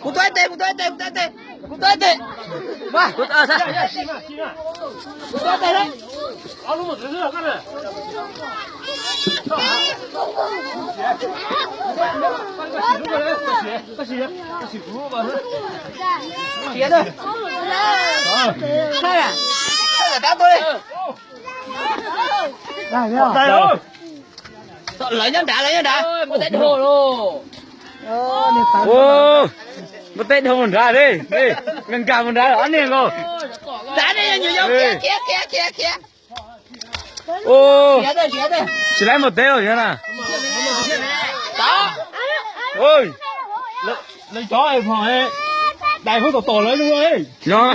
Cú tới tê. Mà, cú sao? Cú tới tê đấy. Phía đây. Đây à? Đá tôi đi. Đây rồi. Lấy nhân đá. Một tay đồ luôn. Ô, một tay đồ ra đi. Đi, mình cả một ra đó nè cô. Đá đi nhiều dấu kia. Ô, chỉ lấy một tay rồi nhá nè. Đó. Ôi, lấy chó em hỏi. Đại phúc tổ lấy luôn ấy. Nó.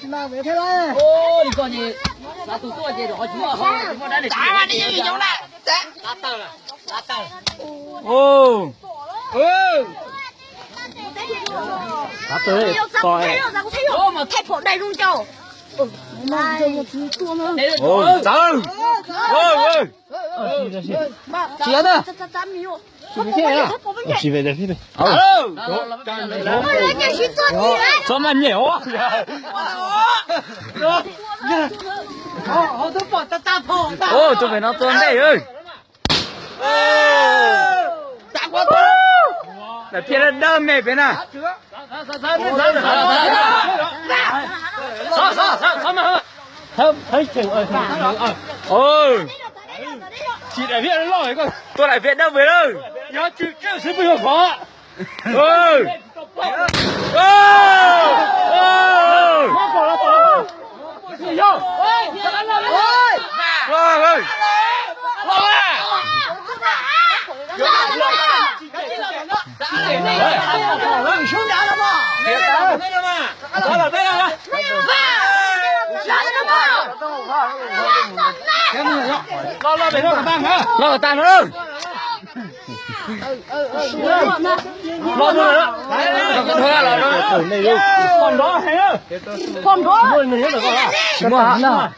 Nào về thế đấy. Ô, đi con gì? Là tụi tôi gì đó chưa? Không, đã để trả đi như giống này. Lá tờ. Ô. Lá tờ. Coi. Ô mà thay phổ đầy luôn châu. Ôi, trời. Ôi. Chị ơi. Chị về đây đi. Sao mà nhiều á? Ô, tôi phải nó tuôn đây ơi. Tạm quá tuôn. Để phía lên đâm này bên nào. Sao thấy chừng ơi. Ôi. Chị đại viện nó rồi con. Tôi đại viện đâu về đâu. Nhớ chứ sư bây giờ khó. Ôi. Lo để nó tan hả? Lo tan nữa. Lo nữa đó. Còn đó hay á. Còn đó. Mình hết rồi con ạ. Chúng nó hẳn nào.